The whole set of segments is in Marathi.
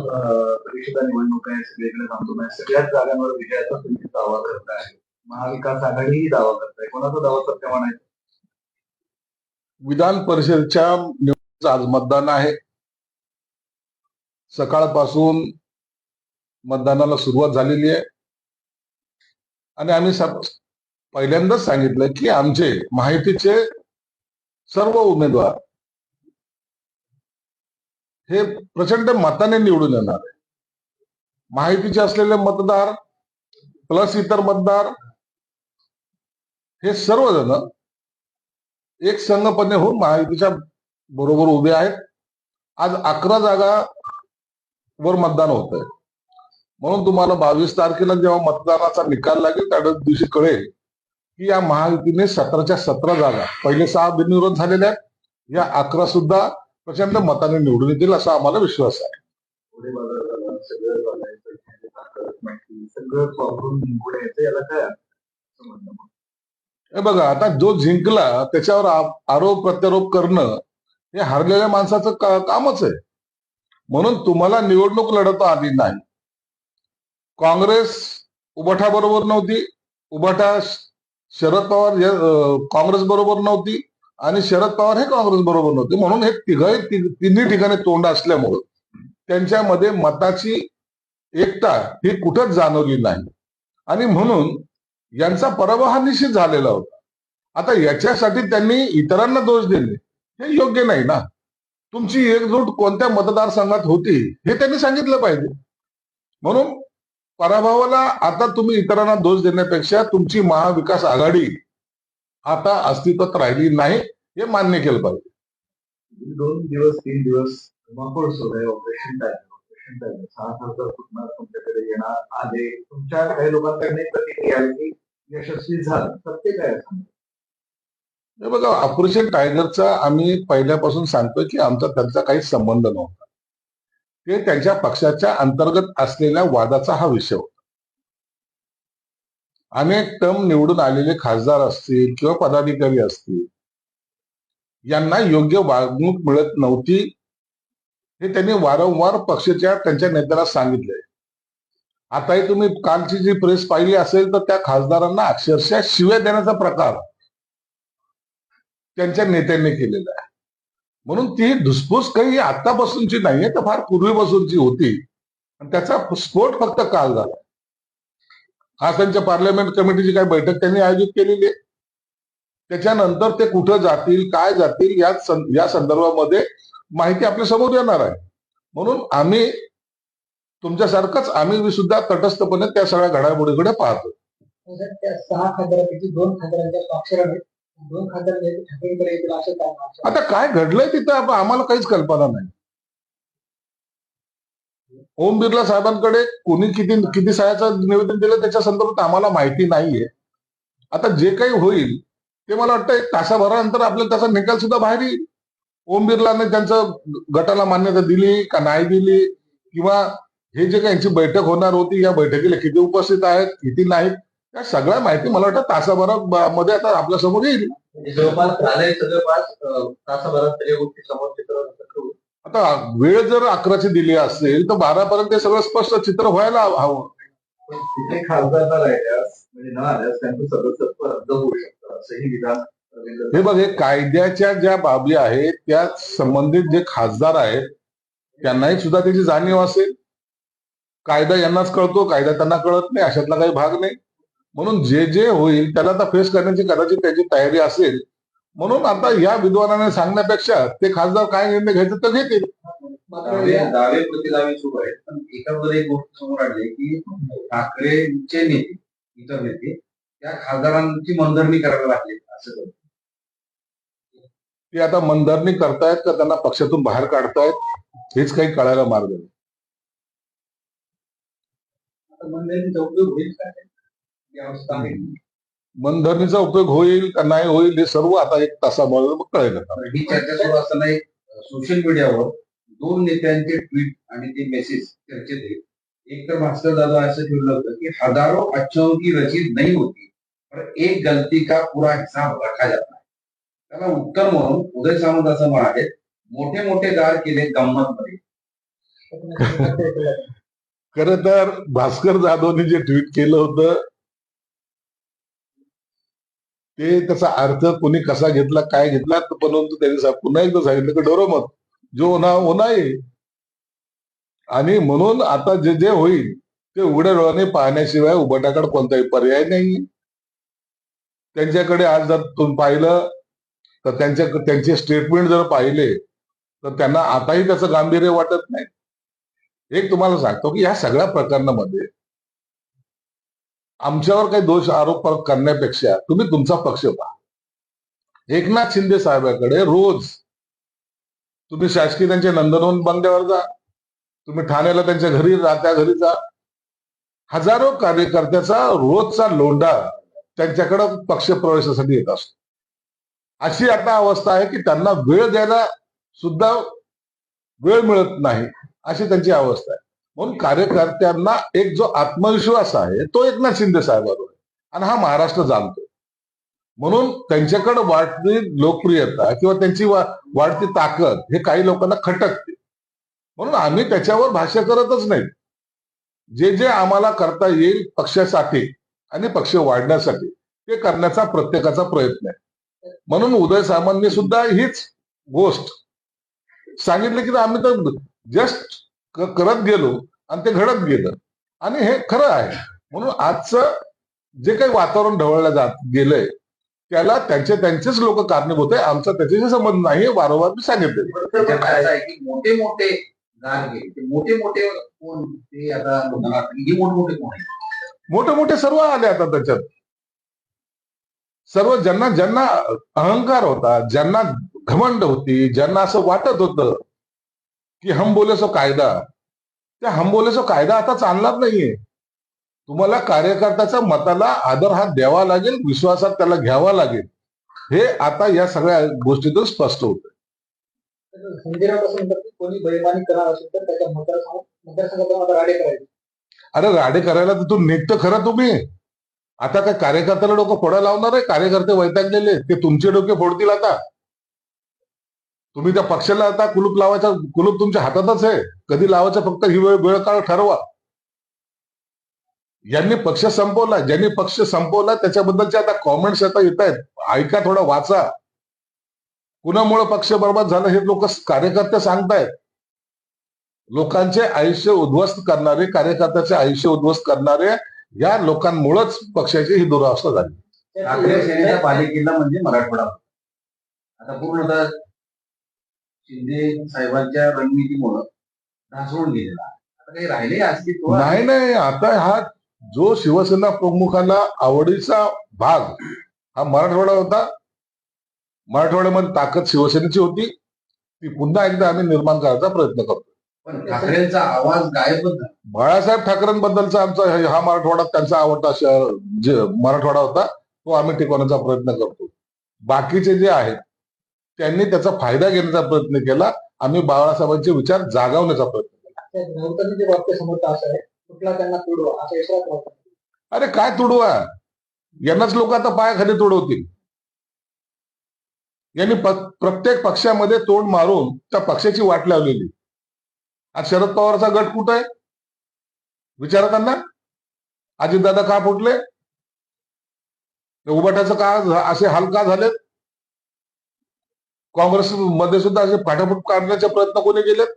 परिषदा निवडणूक आहे, सगळीकडे थांबतो सगळ्याच जागांवर विजयाचा तुम्ही दावा करताय. महाविकास आघाडीही दावा करताय. कोणाचा दावा सत्य म्हणायचं? विधान परिषदेच्या निवडणुकीचं आज मतदान आहे. सकाळपासून मतदानाला सुरुवात झालेली आहे आणि आम्ही पहिल्यांदाच सांगितलं की आमचे माहितीचे सर्व उमेदवार हे प्रचंड मताने निवडून येणार आहे. माहितीचे असलेले मतदार प्लस इतर मतदार हे सर्वजण एक संघपणे होऊन महायुतीच्या बरोबर उभे आहेत. आज 11 जागावर मतदान होत आहे. म्हणून तुम्हाला 22 तारखेला जेव्हा मतदानाचा निकाल लागेल त्या दिवशी कळेल की या महायुतीने 17च्या 17 जागा, पहिले 6 बिनविरोध झालेल्या आहेत, या 11 सुद्धा प्रचंड मताने निवडून येतील असा आम्हाला विश्वास आहे. हे बघा, आता जो जिंकला त्याच्यावर आरोप प्रत्यारोप करणं हे हरलेल्या माणसाचं कामच आहे. म्हणून तुम्हाला निवडणूक लढवता आली नाही. काँग्रेस उबाठा बरोबर नव्हती, उबाठा शरद पवार काँग्रेस बरोबर नव्हती आणि शरद पवार हे काँग्रेस बरोबर नव्हते. म्हणून हे तिन्ही ठिकाणी तोंड असल्यामुळं त्यांच्यामध्ये मताची एकता ही कुठंच जाणवली नाही आणि म्हणून यांचा पराभव हा निश्चित झालेला होता. आता याच्यासाठी त्यांनी इतरांना दोष देणे हे योग्य नाही ना. तुमची एकजूट कोणत्या मतदारसंघात होती हे त्यांनी सांगितलं पाहिजे. म्हणून पराभवाला आता तुम्ही इतरांना दोष देण्यापेक्षा तुमची महाविकास आघाडी आता अस्तित्वात राहिली नाही हे मान्य केलं पाहिजे. 2 दिवस 3 दिवस धुमाकूळ सुरू आहे. ऑपरेशन टाइम 6 खासदार कुठणार तुमच्याकडे येणार आले. तुमच्या काही लोकांकडे प्रतिक्रिया की यशस्वी झालं, सत्य काय सांगा? हे बघा, ऑपरेशन टायगरचा आम्ही पहिल्यापासून सांगतोय की आमचा त्यांचा काही संबंध नव्हता. ते त्यांच्या पक्षाच्या अंतर्गत असलेल्या वादाचा हा विषय होता. अनेक टर्म निवडून आलेले खासदार असतील किंवा पदाधिकारी असतील, यांना योग्य वागणूक मिळत नव्हती हे त्यांनी वारंवार पक्षाच्या त्यांच्या नेत्याला सांगितलंय. आताही तुम्ही कालची जी प्रेस पाहिली असेल तर त्या खासदारांना अक्षरशः शिव्या देण्याचा प्रकार त्यांच्या नेत्यांनी केलेला आहे. म्हणून ती धुसफूस काही आतापासूनची नाहीये, तर फार पूर्वीपासूनची होती आणि त्याचा स्फोट फक्त काल झाला. आज त्यांच्या पार्लमेंट कमिटीची काही बैठक त्यांनी आयोजित केलेली आहे. त्याच्यानंतर ते कुठं जातील, काय जातील या संदर्भामध्ये माहिती आपल्या समोर येणार आहे. म्हणून आम्ही तुमच्यासारखंच आम्ही सुद्धा तटस्थपणे त्या सगळ्या घडामोडीकडे पाहतो. त्या 6 खासदारांपैकी 2 खासदारांच्या स्वाक्षऱ्या आहेत. 2 खासदार ठाकरेंकडे येतील असं काय? आता काय घडलंय तिथं आम्हाला काहीच कल्पना नाही. ओम बिर्ला साहेबांकडे कोणी किती सहाय्याचं निवेदन दिलं त्याच्या संदर्भात आम्हाला माहिती नाहीये. आता जे काही होईल ते मला वाटतं 1 तासाभरानंतर आपल्याला त्याचा निकाल सुद्धा बाहेर येईल. ओम बिर्लाने त्यांचं गटाला मान्यता दिली का नाही दिली, किंवा हे जे काही यांची बैठक होणार होती या बैठकीला किती उपस्थित आहेत किती नाहीत, या सगळ्या माहिती मला वाटतं तासाभरामध्ये आता आपल्या समोर येईल. जवळपास झालंय सगळं, तासाभरात सगळ्या गोष्टी समोर चित्र. आता वेळ जर 11ची दिली असेल तर 12 पर्यंत ते सगळं स्पष्ट चित्र व्हायला हवं. तिथे खासदार न राहिल्यास म्हणजे न आल्यास त्यांचं सदस्यत्व रद्द होऊ शकतं असंही विधान. हे बघ, हे कायद्याच्या ज्या बाबी आहेत त्या संबंधित जे खासदार आहेत त्यांनाही सुद्धा त्याची जाणीव असेल. कायदा यांनाच कळतो, कायदा त्यांना कळत नाही अशातला काही भाग नाही. म्हणून जे होईल त्याला आता फेस करण्याची कदाचित त्याची तयारी असेल. म्हणून आता या विद्वानाने सांगण्यापेक्षा ते खासदार काय निर्णय घ्यायचं तर घेतील. दावे प्रतिदावे सुरू आहेत. पण एकावर एक गोष्ट समोर आली की ठाकरेंचे नेते, इतर नेते त्या खासदारांची मनधरणी करायला लागली असं. ते आता मनधरणी करतायत का त्यांना पक्षातून बाहेर काढतायत हेच काही कळायला मार्ग नाही. मनधरणीचा उपयोग होईल का नाही होईल हे सर्व आता 1 तासामुळे कळेल. ही चर्चा सुरू असताना एक सोशल मीडियावर 2 नेत्यांचे ट्विट आणि ते मेसेज चर्चेत आहेत. एक तर भास्कर दादा असं ठेवलं होतं की हजारो अच्छों की रसीद नहीं होती पर एक गलती का पूरा हिसाब रखा जाता है. त्याला उत्तर म्हणून उदय सामंत असं म्हणाले, मोठे मोठे गार केले गंमत मध्ये. खरं तर भास्कर जाधवने जे ट्विट केलं होतं ते त्याचा अर्थ कोणी कसा घेतला काय घेतला, परंतु त्यांनी पुन्हा एकदा सांगितलं की डरो मत, जो होना आहे. आणि म्हणून आता जे जे होईल ते उघड्या डोळ्याने पाहण्याशिवाय उबाटाकडे कोणताही पर्याय नाही. त्यांच्याकडे आज जर तुम्ही पाहिलं तर त्यांचे स्टेटमेंट जर पाहिले तर त्यांना आताही त्याचं गांभीर्य वाटत नाही. एक तुम्हाला सांगतो की ह्या सगळ्या प्रकरणामध्ये आमच्यावर काही दोष आरोप करण्यापेक्षा तुम्ही तुमचा पक्ष पहा. एकनाथ शिंदे साहेबांकडे रोज तुम्ही शासकीय त्यांच्या नंदनवन बंगल्यावर जा, तुम्ही ठाण्याला त्यांच्या त्या घरी जा, हजारो कार्यकर्त्याचा रोजचा लोंढा त्यांच्याकडे पक्ष प्रवेशासाठी येत असतो. अशी आता अवस्था आहे की त्यांना वेळ द्यायला सुद्धा वेळ मिळत नाही, अशी त्यांची अवस्था आहे. म्हणून कार्यकर्त्यांना एक जो आत्मविश्वास आहे तो एकनाथ शिंदे साहेबांवर आहे आणि हा महाराष्ट्र जाणतो. म्हणून त्यांच्याकडे वाढती लोकप्रियता किंवा त्यांची वाढती ताकद हे काही लोकांना खटकते. म्हणून आम्ही त्याच्यावर भाष्य करतच नाही. जे जे आम्हाला करता येईल पक्षासाठी आणि पक्ष वाढण्यासाठी ते करण्याचा प्रत्येकाचा प्रयत्न आहे. म्हणून उदय सामंतने सुद्धा हीच गोष्ट सांगितलं की आम्ही तर जस्ट करत गेलो आणि ते घडत गेलं आणि हे खरं आहे. म्हणून आजचं जे काही वातावरण ढवळलं गेलंय त्याला त्यांचेच लोक कारणीभूत आहे. आमचा त्याच्याशी संबंध नाही हे वारंवार मी सांगितलं. मोठे मोठे मोठे मोठे कोण ते आता मोठे मोठे कोण आहे? मोठे मोठे सर्व आले आता त्याच्यात. सर्व ज्यांना अहंकार होता, ज्यांना घमंड होती, ज्यांना असं वाटत होतं की हम बोले सो कायदा, त्या हम बोले सो कायदा आता चालणार नाहीये. तुम्हाला कार्यकर्त्याच्या मताला आदर हा द्यावा लागेल, विश्वासात त्याला घ्यावा लागेल. हे आता या सगळ्या गोष्टीतून स्पष्ट होतं. कोणी बेईमानी करणार असेल तर त्याच्या मतदारसंघात राडे करायचे. अरे राडे करायला तर तू निघतं खरं तुम्ही. आता काय कार्यकर्त्याला डोकं फोडायला लावणार आहे? कार्यकर्ते वैतागलेले ते तुमचे डोके फोडतील. आता तुम्ही त्या पक्षाला आता कुलूप तुमच्या हातातच आहे. कधी लावायचं फक्त ही वेळ काळ ठरवा. यांनी पक्ष संपवला, ज्यांनी पक्ष संपवला त्याच्याबद्दलचे आता कॉमेंट्स आता येत आहेत, ऐका, थोडं वाचा. कुणामुळे पक्ष बर्बाद झाला हे लोक कार्यकर्ते सांगतायत. लोकांचे आयुष्य उद्ध्वस्त करणारे, कार्यकर्त्याचे आयुष्य उद्ध्वस्त करणारे या लोकांमुळेच पक्षाची ही दुरावस्था झाली. ठाकरे सेनेचा बालेकिल्ला म्हणजे मराठवाडा. आता पूर्णतः शिंदे साहेबांच्या रणनीतीमुळे ढासळून गेलेला. आता काही राहिले अस्तित्व नाही. आता हा जो शिवसेना प्रमुखाला आवडीचा भाग हा मराठवाडा होता. मराठवाड्यामध्ये ताकद शिवसेनेची होती, ती पुन्हा एकदा आम्ही निर्माण करायचा प्रयत्न करतो. पण ठाकरेंचा आवाज गायबच झाला. बाळासाहेब ठाकरेंबद्दलचा आमचा हा मराठवाडा त्यांचा आवडता जे मराठवाडा होता तो आम्ही टिकवण्याचा प्रयत्न करतो. बाकीचे जे आहेत त्यांनी त्याचा फायदा घेण्याचा प्रयत्न केला. आम्ही बाळासाहेबांचे विचार जागवण्याचा प्रयत्न केला. अरे काय तुडवा, यांनाच लोक आता पायाखाली तुडवतील. यांनी प्रत्येक पक्षामध्ये तोंड मारून त्या पक्षाची वाट लावलेली. आज शरद पवारचा गट कुठं आहे विचारा त्यांना. अजितदादा का फुटले? उबाटाचं का असे हाल का झालेत? काँग्रेसमध्ये सुद्धा असे फाटाफूट काढण्याचे प्रयत्न कोणी केलेत?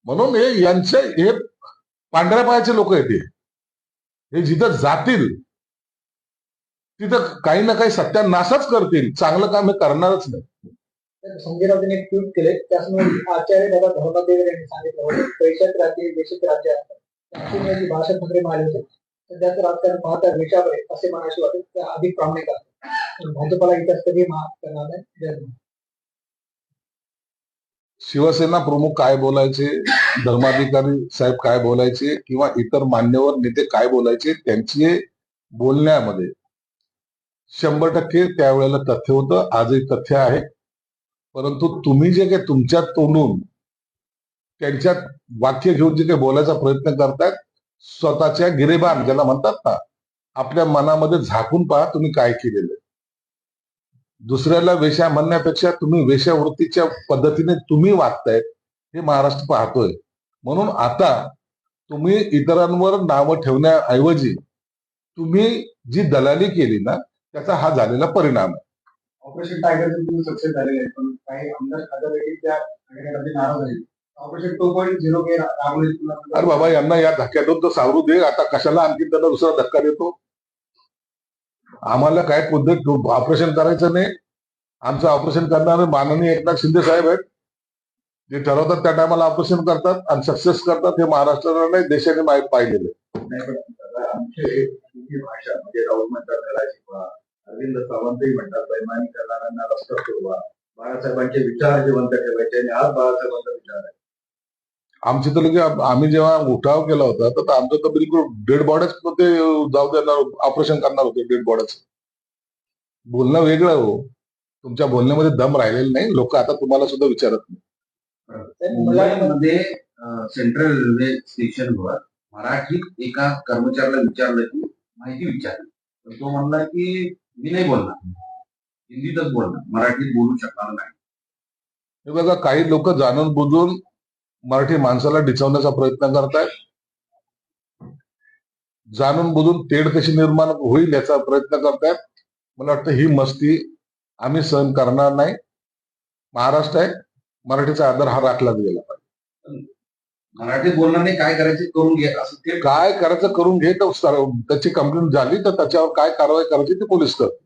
म्हणून हे पांढऱ्या पायाचे लोक आहेत. हे जिथं जातील तिथं काही ना काही सत्यानाशच करतील. चांगलं काम हे करणारच नाही. संजय राऊतांनी एक ट्विट केले, त्यासमोर आचार्य दादा धर्मादेव यांनी सांगितलं होतं पैशात राज्य देशात राज्य असतात. भाषा ठाकरे म्हणाले होते सध्याचं राजकारण पाहता विचार असे म्हणायचे वाटत त्या अधिक प्रामाणिक असतात. भाजपाला इतिहास कधी माफ करणार नाही. शिवसेना प्रमुख काय बोलायचे, धर्माधिकारी साहेब काय बोलायचे किंवा इतर मान्यवर नेते काय बोलायचे, त्यांचे बोलण्यामध्ये 100% त्यावेळेला तथ्य होतं. आजही तथ्य आहे. परंतु तुम्ही जे काही तुमच्या तोंडून त्यांच्यात वाक्य घेऊन जे काही बोलायचा प्रयत्न करतायत, स्वतःच्या गिरेबान ज्याला म्हणतात ना, आपल्या मनामध्ये झाकून पहा तुम्ही काय केलेलं. दुसऱ्याला वेश्या म्हणण्यापेक्षा तुम्ही वेश्यावृत्तीच्या पद्धतीने तुम्ही वागतायत हे महाराष्ट्र पाहतोय. म्हणून आता तुम्ही इतरांवर नावं ठेवण्याऐवजी तुम्ही जी दलाली केली ना त्याचा हा झालेला परिणाम आहे. ऑपरेशन टायगरचे तुम्ही सक्सेस झालेले आहे, पण काही आमदार खासदार देखील त्या घटनेमध्ये नाराज आहेत. ऑपरेशन 2.0 काही राबवले तुम्हाला? अरे बाबा, यांना या धक्क्यातून तर सावरू दे. आता कशाला आणखी त्यांना दुसरा धक्का देतो? आम्हाला काय पद्धत ऑपरेशन करायचं नाही. आमचं ऑपरेशन करणारे माननीय एकनाथ शिंदे साहेब आहेत. जे ठरवतात त्या टायमाला ऑपरेशन करतात आणि सक्सेस करतात. हे महाराष्ट्राला नाही देशाने माहीत पाहिलेलं आहे. नाही, पण आमची हिंदी भाषा म्हणजे राऊत म्हणतात त्याला शिकवा, अरविंद सावंतही म्हणतात बैमानी करणाऱ्यांना रस्ता सोडवा, बाळासाहेबांचे विचार जिवंत ठेवायचे आणि आज बाळासाहेबांचा विचार आहे. आमची तर लगे आम्ही जेव्हा उठाव केला होता तर आमचं तर बिलकुल डेड बॉडीच ते जाऊ देणार, ऑपरेशन करणार होते डेड बॉडीच. बोलणं वेगळं हो, तुमच्या बोलण्यामध्ये दम राहिलेला नाही. लोक आता तुम्हाला सुद्धा विचारत नाही. मुंबईमध्ये सेंट्रल रेल्वे स्टेशनवर मराठीत एका कर्मचाऱ्याला विचारलं की माहिती विचारली, तर तो म्हणला की मी नाही बोलणार, हिंदीतच बोलणार, मराठीत बोलू शकणार नाही. हे बघा, काही लोक जाणून बुजून मराठी माणसाला डिचवण्याचा प्रयत्न करतायत. जाणून बुजून तेढ कशी निर्माण होईल याचा प्रयत्न करतायत. मला वाटतं ही मस्ती आम्ही सहन करणार नाही. महाराष्ट्र आहे, मराठीचा आदर हा राखला गेला पाहिजे. मराठीत बोलणार नाही, काय करायचं करून घे असं ते काय करायचं करून घे. तर त्याची कंप्लेंट झाली तर त्याच्यावर काय कारवाई करायची ते पोलीस करतात.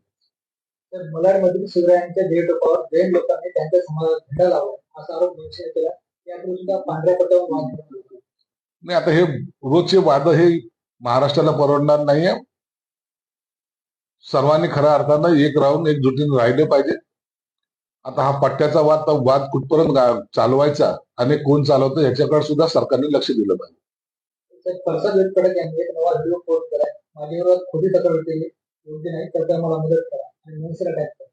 तर मलाडमधील शिवरायांच्या देवटोपावर जैन लोकांनी त्यांच्या समाजात झेंडा लावला असा आरोप मनसे केला. यापूर्वी सुद्धा पांढऱ्या पट्ट्यावर वाद झाला होता. नाही, आता हे रोजचे वाद हे महाराष्ट्राला परवडणार नाहीये. सर्वांनी खऱ्या अर्थानं एक राहून एकजुटीने राहिले पाहिजे. आता हा पट्ट्याचा वाद कुठपर्यंत चालवायचा आणि कोण चालवतं याच्याकडे सुद्धा सरकारने लक्ष दिलं पाहिजे. तर प्रसाद वेटकडे यांनी एक नवा व्हिडिओ पोस्ट केलाय. माझ्या विरोधात खोटी तक्रार केली, योग्य नाही तर मला मदत करा आणि मनसेला टॅग करा.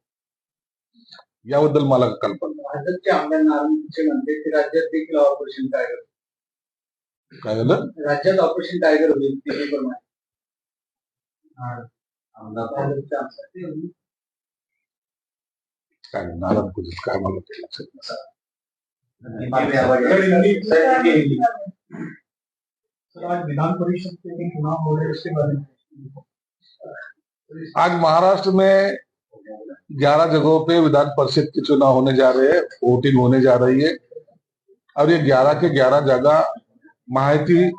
याबद्दल मला कल्पना नाही. भाजपचे आमदार नारायण म्हणते की राज्यात देखील ऑपरेशन टायगर, काय झालं? राज्यात ऑपरेशन टायगर होईल ते पण नाही. आमदार भाजपचे आमदार ते म्हणले, काय नारायण कुठे काय मला ते लक्षात नाही. सर आज विधान परिषद के चुनाव हो रहे हैं, उसके बारे में आज महाराष्ट्र में 11 जगहों पे विधान परिषद के चुनाव होने जा रहे हैं, वोटिंग होने जा रही है. और ये 11 के 11 जगह महायुति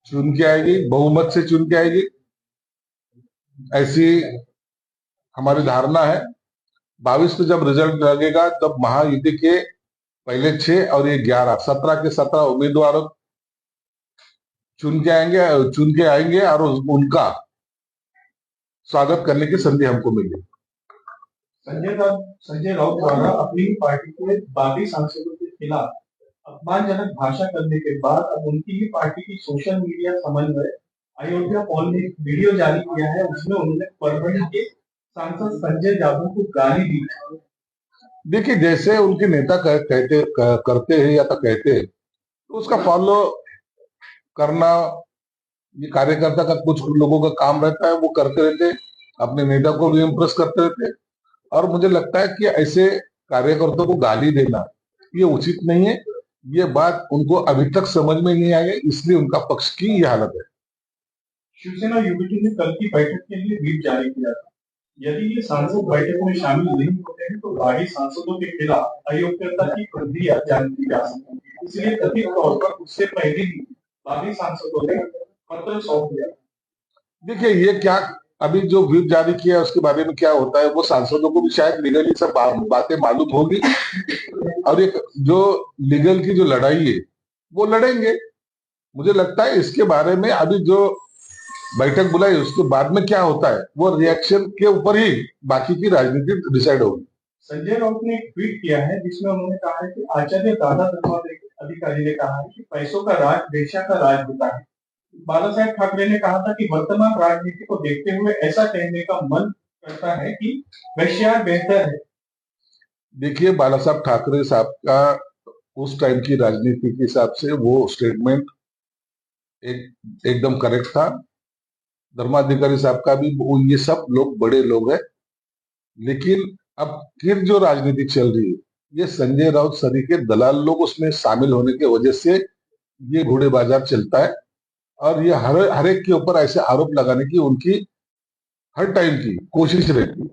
चुन के आएगी, बहुमत से चुन के आएगी, ऐसी हमारी धारणा है. 22 को जब रिजल्ट लगेगा तब महायुति के पहले 6 और ये 11 17 के 17 उम्मीदवार चुन के आएंगे और उनका स्वागत करने की संधि हमको मिली. संजय राउत द्वारा अपनी ही पार्टी के बागी सांसदों के खिलाफ अपमानजनक भाषा करने के बाद अब उनकी ही पार्टी की सोशल मीडिया समन्वय अयोध्या पॉल ने एक वीडियो जारी किया है. उसमें उन्होंने परभणी के सांसद संजय जाधव को गाली दी. देखिए, जैसे उनके नेता करते हैं या तो कहते हैं तो उसका फॉलो करना ये कार्यकर्ता का कुछ लोगों का काम रहता है. वो करते रहते, अपने नेता को भी इम्प्रेस करते रहते. और मुझे लगता है कि ऐसे कार्यकर्ताओं को गाली देना ये उचित नहीं है. ये बात उनको अभी तक समझ में नहीं आई है, इसलिए उनका पक्ष की ये हालत है. शिवसेना यूबीटी ने कल की बैठक के लिए व्हिप जारी किया था. यदि ये सांसद बैठक में शामिल नहीं होते हैं तो बागी सांसदों के खिलाफ अयोग्यता की प्रक्रिया जारी की जा सकती है. इसलिए कथित तौर पर उससे पहले ही बागी सांसदों ने पत्र सौंप दिया. देखिए, ये क्या अभी जो व्हिप जारी किया है उसके बारे में क्या होता है, वो सांसदों को भी शायद लीगली सब बातें मालूम होगी. और एक जो लीगल की जो लड़ाई है वो लड़ेंगे. मुझे लगता है इसके बारे में अभी जो बैठक बुलाई उसके बाद में क्या होता है वो रिएक्शन के ऊपर ही बाकी की राजनीति डिसाइड होगी. संजय राउत ने एक ट्वीट किया है जिसमें उन्होंने कहा है कि आचार्य दादा अधिकारी ने कहा है कि पैसों का राज वेश्या का राज होता है. बाला साहेब ठाकरे ने कहा था कि वर्तमान राजनीति को देखते हुए ऐसा कहने का मन करता है कि वेश्या बेहतर है. देखिए, बाला साहब ठाकरे साहब का उस टाइम की राजनीति के हिसाब से वो स्टेटमेंट एकदम करेक्ट था. धर्माधिकारी साहब का भी, ये सब लोग बड़े लोग हैं. लेकिन अब फिर जो राजनीति चल रही है ये संजय राउत सरी के दलाल लोग उसमें शामिल होने की वजह से ये घोड़े बाजार चलता है और ये हर एक के ऊपर ऐसे आरोप लगाने की उनकी हर टाइम की कोशिश रहती है।